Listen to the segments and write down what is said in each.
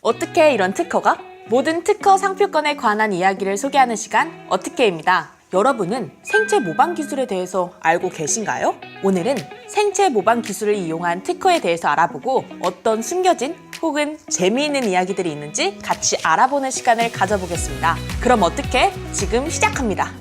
어떻게 이런 특허가? 모든 특허 상표권에 관한 이야기를 소개하는 시간 어떻게입니다. 여러분은 생체 모방 기술에 대해서 알고 계신가요? 오늘은 생체 모방 기술을 이용한 특허에 대해서 알아보고 어떤 숨겨진 혹은 재미있는 이야기들이 있는지 같이 알아보는 시간을 가져보겠습니다. 그럼 어떻게? 지금 시작합니다.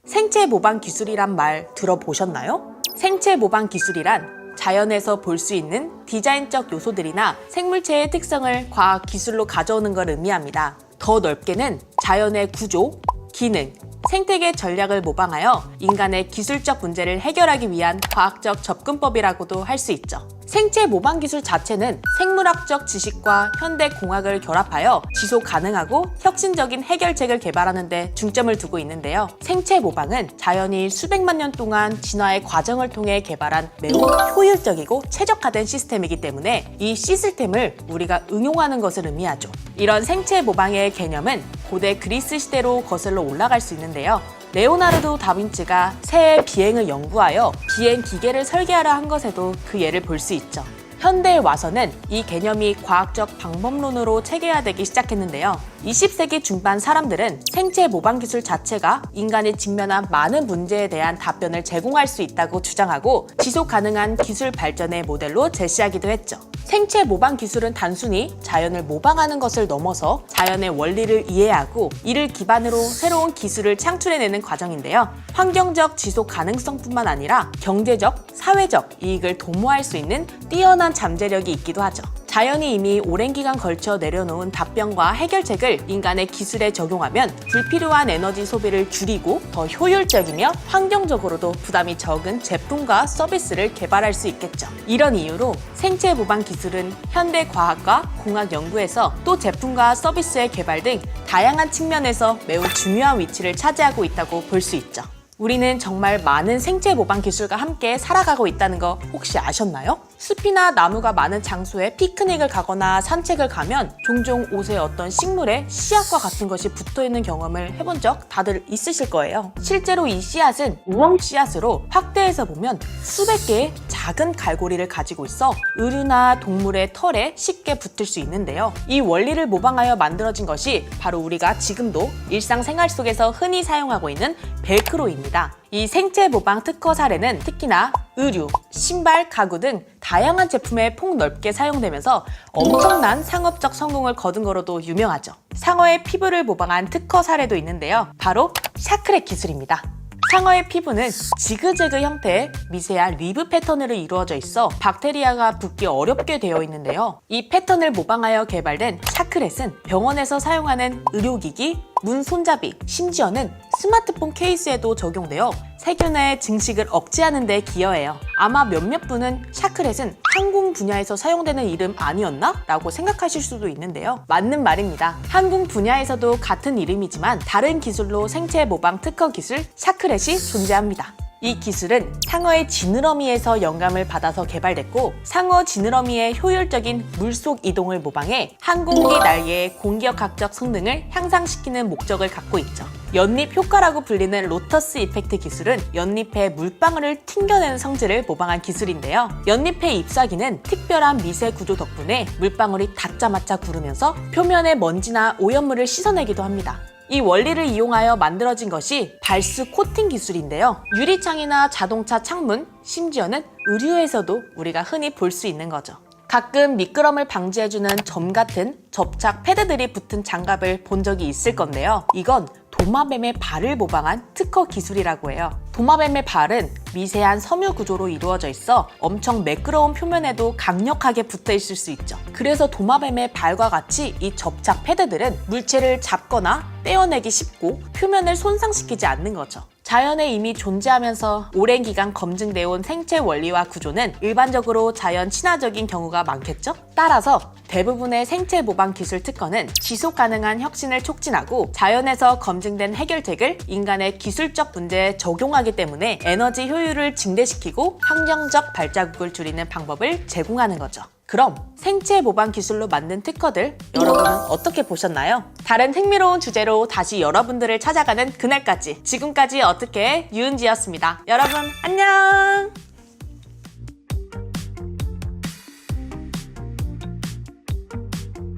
생체 모방 기술이란 말 들어보셨나요? 생체 모방 기술이란 자연에서 볼 수 있는 디자인적 요소들이나 생물체의 특성을 과학 기술로 가져오는 걸 의미합니다. 더 넓게는 자연의 구조, 기능, 생태계 전략을 모방하여 인간의 기술적 문제를 해결하기 위한 과학적 접근법이라고도 할 수 있죠. 생체 모방 기술 자체는 생물학적 지식과 현대 공학을 결합하여 지속 가능하고 혁신적인 해결책을 개발하는 데 중점을 두고 있는데요. 생체 모방은 자연이 수백만 년 동안 진화의 과정을 통해 개발한 매우 효율적이고 최적화된 시스템이기 때문에 이 시스템을 우리가 응용하는 것을 의미하죠. 이런 생체 모방의 개념은 고대 그리스 시대로 거슬러 올라갈 수 있는데요. 레오나르도 다빈치가 새의 비행을 연구하여 비행 기계를 설계하려 한 것에도 그 예를 볼 수 있죠. 현대에 와서는 이 개념이 과학적 방법론으로 체계화되기 시작했는데요. 20세기 중반 사람들은 생체 모방 기술 자체가 인간이 직면한 많은 문제에 대한 답변을 제공할 수 있다고 주장하고 지속 가능한 기술 발전의 모델로 제시하기도 했죠. 생체 모방 기술은 단순히 자연을 모방하는 것을 넘어서 자연의 원리를 이해하고 이를 기반으로 새로운 기술을 창출해내는 과정인데요. 환경적 지속 가능성뿐만 아니라 경제적, 사회적 이익을 도모할 수 있는 뛰어난 잠재력이 있기도 하죠. 자연이 이미 오랜 기간 걸쳐 내려놓은 답변과 해결책을 인간의 기술에 적용하면 불필요한 에너지 소비를 줄이고 더 효율적이며 환경적으로도 부담이 적은 제품과 서비스를 개발할 수 있겠죠. 이런 이유로 생체 모방 기술은 현대 과학과 공학 연구에서 또 제품과 서비스의 개발 등 다양한 측면에서 매우 중요한 위치를 차지하고 있다고 볼 수 있죠. 우리는 정말 많은 생체 모방 기술과 함께 살아가고 있다는 거 혹시 아셨나요? 숲이나 나무가 많은 장소에 피크닉을 가거나 산책을 가면 종종 옷에 어떤 식물의 씨앗과 같은 것이 붙어있는 경험을 해본 적 다들 있으실 거예요. 실제로 이 씨앗은 우엉 씨앗으로 확대해서 보면 수백 개의 작은 갈고리를 가지고 있어 의류나 동물의 털에 쉽게 붙을 수 있는데요. 이 원리를 모방하여 만들어진 것이 바로 우리가 지금도 일상생활 속에서 흔히 사용하고 있는 벨크로입니다. 이 생체 모방 특허 사례는 특히나 의류, 신발, 가구 등 다양한 제품에 폭넓게 사용되면서 엄청난 상업적 성공을 거둔 거로도 유명하죠. 상어의 피부를 모방한 특허 사례도 있는데요. 바로 샤크렉 기술입니다. 상어의 피부는 지그재그 형태의 미세한 리브 패턴으로 이루어져 있어 박테리아가 붙기 어렵게 되어 있는데요. 이 패턴을 모방하여 개발된 샤크렛은 병원에서 사용하는 의료기기, 문 손잡이, 심지어는 스마트폰 케이스에도 적용되어 세균의 증식을 억제하는 데 기여해요. 아마 몇몇 분은 샤크렛은 항공 분야에서 사용되는 이름 아니었나? 라고 생각하실 수도 있는데요. 맞는 말입니다. 항공 분야에서도 같은 이름이지만 다른 기술로 생체 모방 특허 기술 샤크렛이 존재합니다. 이 기술은 상어의 지느러미에서 영감을 받아서 개발됐고 상어 지느러미의 효율적인 물속 이동을 모방해 항공기 날개의 공기역학적 성능을 향상시키는 목적을 갖고 있죠. 연립 효과라고 불리는 로터스 이펙트 기술은 연립의 물방울을 튕겨내는 성질을 모방한 기술인데요. 연립의 잎사귀는 특별한 미세 구조 덕분에 물방울이 닿자마자 구르면서 표면의 먼지나 오염물을 씻어내기도 합니다. 이 원리를 이용하여 만들어진 것이 발스 코팅 기술인데요. 유리창이나 자동차 창문, 심지어는 의류에서도 우리가 흔히 볼 수 있는 거죠. 가끔 미끄럼을 방지해주는 점 같은 접착 패드들이 붙은 장갑을 본 적이 있을 건데요. 이건 도마뱀의 발을 모방한 특허 기술이라고 해요. 도마뱀의 발은 미세한 섬유 구조로 이루어져 있어 엄청 매끄러운 표면에도 강력하게 붙어 있을 수 있죠. 그래서 도마뱀의 발과 같이 이 접착 패드들은 물체를 잡거나 떼어내기 쉽고 표면을 손상시키지 않는 거죠. 자연에 이미 존재하면서 오랜 기간 검증되어 온 생체 원리와 구조는 일반적으로 자연 친화적인 경우가 많겠죠? 따라서 대부분의 생체 모방 기술 특허는 지속 가능한 혁신을 촉진하고 자연에서 검증된 해결책을 인간의 기술적 문제에 적용하기 때문에 에너지 효율을 증대시키고 환경적 발자국을 줄이는 방법을 제공하는 거죠. 그럼 생체 모방 기술로 만든 특허들 여러분은 어떻게 보셨나요? 다른 흥미로운 주제로 다시 여러분들을 찾아가는 그날까지 지금까지 어떻게 유은지였습니다. 여러분 안녕!